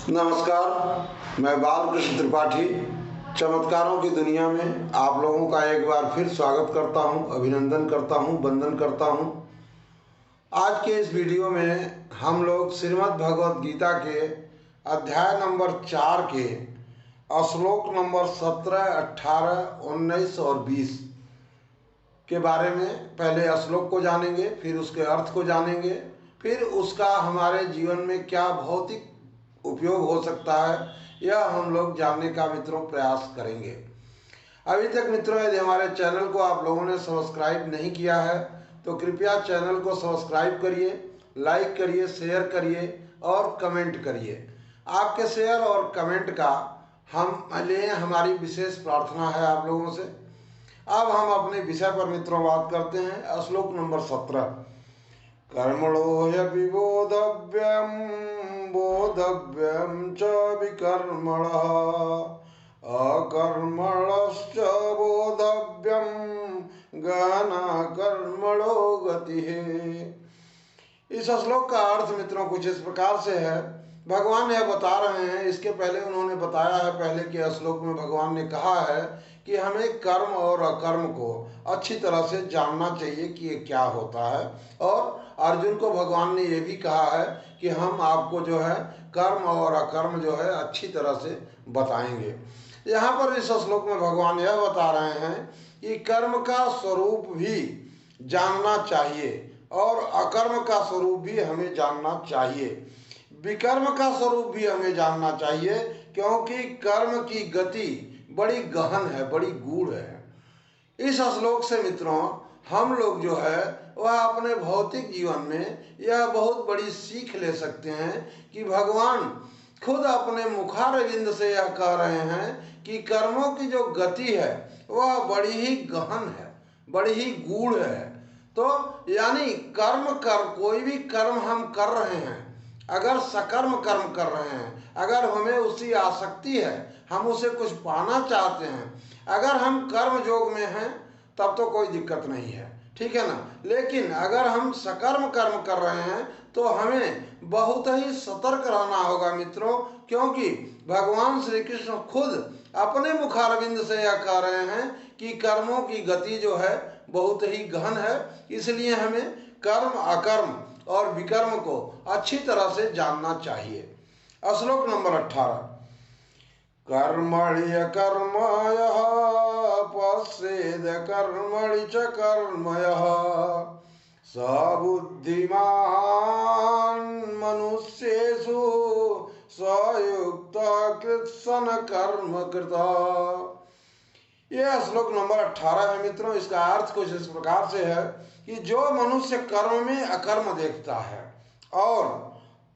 नमस्कार, मैं बालकृष्ण त्रिपाठी चमत्कारों की दुनिया में आप लोगों का एक बार फिर स्वागत करता हूं, अभिनंदन करता हूं, वंदन करता हूं। आज के इस वीडियो में हम लोग श्रीमद् भगवद गीता के अध्याय नंबर 4 के श्लोक नंबर 17, 18, 19 और 20 के बारे में पहले श्लोक को जानेंगे, फिर उसके अर्थ को जानेंगे, फिर उसका हमारे जीवन में क्या भौतिक उपयोग हो सकता है यह हम लोग जानने का मित्रों प्रयास करेंगे। अभी तक मित्रों यदि हमारे चैनल को आप लोगों ने सब्सक्राइब नहीं किया है तो कृपया चैनल को सब्सक्राइब करिए, लाइक करिए, शेयर करिए और कमेंट करिए। आपके शेयर और कमेंट का हमारी विशेष प्रार्थना है आप लोगों से। अब हम अपने विषय पर मित्रों बात करते हैं। श्लोक नंबर 17। कर्मणो ह्यपि बोधव्यं च विकर्मणः अकर्मणश्च बोधव्यं गहना कर्मणो गतिः। इस श्लोक का अर्थ मित्रों कुछ इस प्रकार से है। भगवान यह बता रहे हैं, इसके पहले उन्होंने बताया है, पहले के श्लोक में भगवान ने कहा है कि हमें कर्म और अकर्म को अच्छी तरह से जानना चाहिए कि ये क्या होता है। और अर्जुन को भगवान ने ये भी कहा है कि हम आपको जो है कर्म और अकर्म जो है अच्छी तरह से बताएंगे। यहाँ पर इस श्लोक में भगवान यह बता रहे हैं कि कर्म का स्वरूप भी जानना चाहिए और अकर्म का स्वरूप भी हमें जानना चाहिए, विकर्म का स्वरूप भी हमें जानना चाहिए, क्योंकि कर्म की गति बड़ी गहन है, बड़ी गूढ़ है। इस श्लोक से मित्रों हम लोग जो है वह अपने भौतिक जीवन में यह बहुत बड़ी सीख ले सकते हैं कि भगवान खुद अपने मुखारविंद से यह कह रहे हैं कि कर्मों की जो गति है वह बड़ी ही गहन है, बड़ी ही गूढ़ है। तो यानी कोई भी कर्म हम कर रहे हैं, अगर सकर्म कर्म कर रहे हैं, अगर हमें उसकी आसक्ति है, हम उसे कुछ पाना चाहते हैं, अगर हम कर्म योग में हैं तब तो कोई दिक्कत नहीं है, ठीक है ना। लेकिन अगर हम सकर्म कर्म कर रहे हैं तो हमें बहुत ही सतर्क रहना होगा मित्रों, क्योंकि भगवान श्री कृष्ण खुद अपने मुखारविंद से यह कह रहे हैं कि कर्मों की गति जो है बहुत ही गहन है। इसलिए हमें कर्म अकर्म और विकर्म को अच्छी तरह से जानना चाहिए। श्लोक नंबर 18। कर्मण्यकर्मयः पश्येद कर्मणि च कर्मयः स बुद्धिमान् मनुष्येषु स युक्तः कृत्सन कर्म कृता। यह श्लोक नंबर 18 है मित्रों। इसका अर्थ कुछ इस प्रकार से है कि जो मनुष्य कर्म में अकर्म देखता है और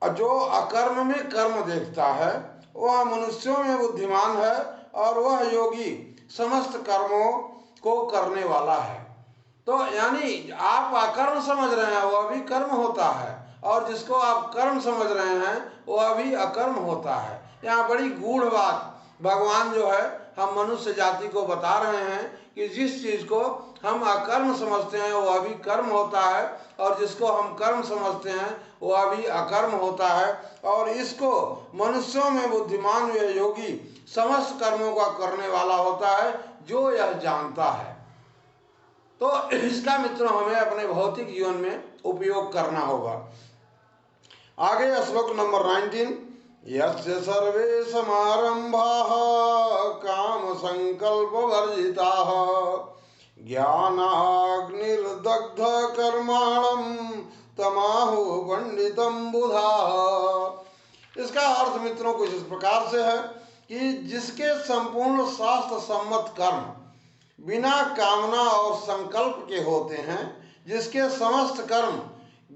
जो अकर्म में कर्म देखता है वह मनुष्यों में बुद्धिमान है और वह योगी समस्त कर्मों को करने वाला है। तो यानी आप अकर्म समझ रहे हैं वह भी कर्म होता है, और जिसको आप कर्म समझ रहे हैं वह भी अकर्म होता है। यहाँ बड़ी गूढ़ बात भगवान जो है हम मनुष्य जाति को बता रहे हैं कि जिस चीज को हम अकर्म समझते हैं वह भी कर्म होता है, और जिसको हम कर्म समझते हैं वह भी अकर्म होता है। और इसको मनुष्यों में बुद्धिमान व योगी समस्त कर्मों का करने वाला होता है जो यह जानता है। तो इसका मित्रों हमें अपने भौतिक जीवन में उपयोग करना होगा। आगे श्लोक नंबर 19। यस्य सर्वे समारंभाः काम संकल्प वर्जिताः ज्ञानाग्निर्दग्ध कर्माणं तमाहु पंडितम बुधाः। इसका अर्थ मित्रों कुछ इस प्रकार से है कि जिसके संपूर्ण शास्त्र सम्मत कर्म बिना कामना और संकल्प के होते हैं, जिसके समस्त कर्म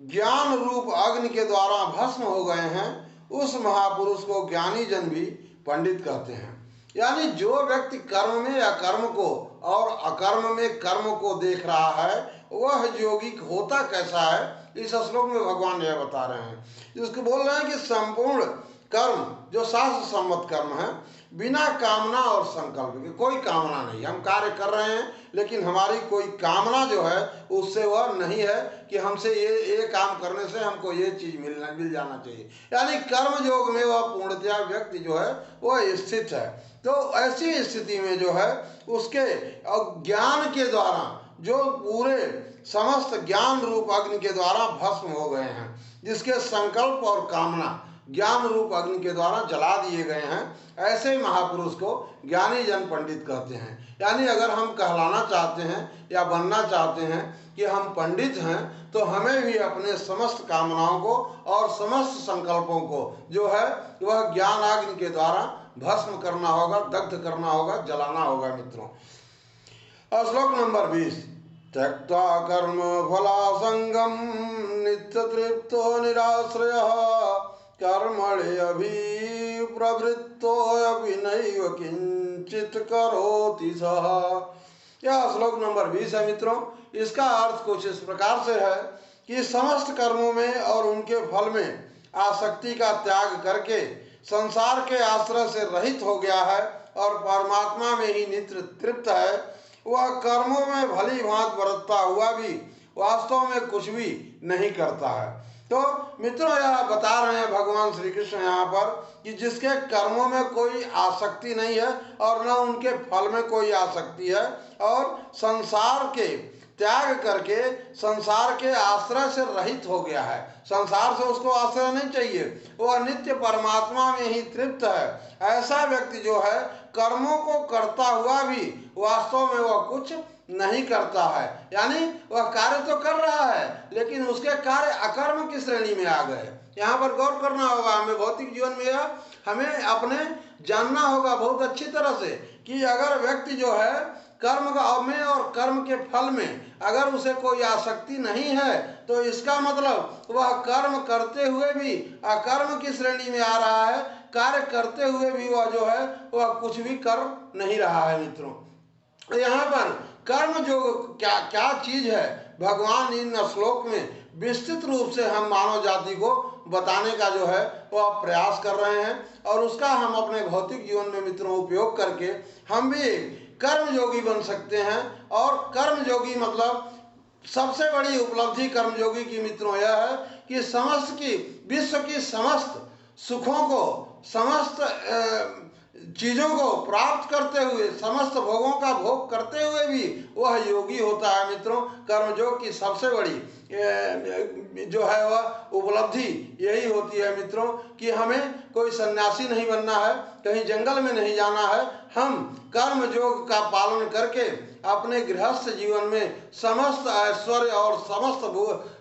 ज्ञान रूप अग्नि के द्वारा भस्म हो गए हैं, उस महापुरुष को ज्ञानी जन भी पंडित कहते हैं। यानी जो व्यक्ति कर्म में अकर्म को और अकर्म में कर्म को देख रहा है वह योगी होता कैसा है, इस श्लोक में भगवान यह बता रहे हैं। जिसको बोल रहे हैं कि संपूर्ण कर्म जो शास्त्र सम्मत कर्म है बिना कामना और संकल्प के, कोई कामना नहीं, हम कार्य कर रहे हैं लेकिन हमारी कोई कामना जो है उससे वह नहीं है कि हमसे ये काम करने से हमको ये चीज मिल जाना चाहिए। यानी कर्म योग में वह पूर्णतया व्यक्ति जो है वह स्थित है। तो ऐसी स्थिति में जो है उसके ज्ञान के द्वारा जो पूरे समस्त ज्ञान रूप अग्नि के द्वारा भस्म हो गए हैं, जिसके संकल्प और कामना ज्ञान रूप अग्नि के द्वारा जला दिए गए हैं, ऐसे महापुरुष को ज्ञानी जन पंडित कहते हैं। यानी अगर हम कहलाना चाहते हैं या बनना चाहते हैं कि हम पंडित हैं, तो हमें भी अपने समस्त कामनाओं को और समस्त संकल्पों को जो है वह ज्ञान अग्नि के द्वारा भस्म करना होगा, दग्ध करना होगा, जलाना होगा मित्रों। श्लोक नंबर 20। त्यक्त्वा कर्म फलासंगम नित्य तृप्तो निराश्रयः कर्मणे अभिप्रवृत्तोऽपि नैव किंचित करोति सः। यह श्लोक नंबर 20 है मित्रों। इसका अर्थ कुछ इस प्रकार से है कि समस्त कर्मों में और उनके फल में आसक्ति का त्याग करके संसार के आश्रय से रहित हो गया है और परमात्मा में ही नित्य तृप्त है, वह कर्मों में भली भांत बरतता हुआ भी वास्तव में कुछ भी नहीं करता है। तो मित्रों यह बता रहे हैं भगवान श्री कृष्ण यहाँ पर कि जिसके कर्मों में कोई आसक्ति नहीं है और न उनके फल में कोई आसक्ति है और संसार के त्याग करके संसार के आश्रय से रहित हो गया है, संसार से उसको आश्रय नहीं चाहिए, वह नित्य परमात्मा में ही तृप्त है, ऐसा व्यक्ति जो है कर्मों को करता हुआ भी वास्तव में वह कुछ नहीं करता है। यानी वह कार्य तो कर रहा है लेकिन उसके कार्य अकर्म की श्रेणी में आ गए। यहाँ पर गौर करना होगा हमें, भौतिक जीवन में हमें अपने जानना होगा बहुत अच्छी तरह से कि अगर व्यक्ति जो है कर्म में और कर्म के फल में अगर उसे कोई आसक्ति नहीं है, तो इसका मतलब वह कर्म करते हुए भी अकर्म की श्रेणी में आ रहा है, कार्य करते हुए भी वह जो है वह कुछ भी कर नहीं रहा है मित्रों। यहाँ पर कर्म जो क्या क्या चीज है भगवान इन श्लोक में विस्तृत रूप से हम मानव जाति को बताने का जो है वह प्रयास कर रहे हैं और उसका हम अपने भौतिक जीवन में मित्रों उपयोग करके हम भी कर्म योगी बन सकते हैं। और कर्म योगी मतलब सबसे बड़ी उपलब्धि कर्म योगी की मित्रों यह है कि समस्त की विश्व की समस्त सुखों को, समस्त चीजों को प्राप्त करते हुए, समस्त भोगों का भोग करते हुए भी वह योगी होता है मित्रों। कर्मयोग की सबसे बड़ी जो है वह उपलब्धि यही होती है मित्रों कि हमें कोई सन्यासी नहीं बनना है, कहीं जंगल में नहीं जाना है, हम कर्म योग का पालन करके अपने गृहस्थ जीवन में समस्त ऐश्वर्य और समस्त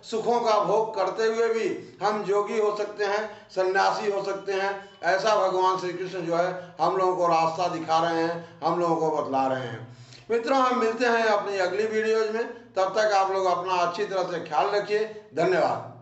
सुखों का भोग करते हुए भी हम योगी हो सकते हैं, सन्यासी हो सकते हैं। ऐसा भगवान श्री कृष्ण जो है हम लोगों को रास्ता दिखा रहे हैं, हम लोगों को बतला रहे हैं। मित्रों हम मिलते हैं अपनी अगली वीडियोज में, तब तक आप लोग अपना अच्छी तरह से ख्याल रखिए। धन्यवाद।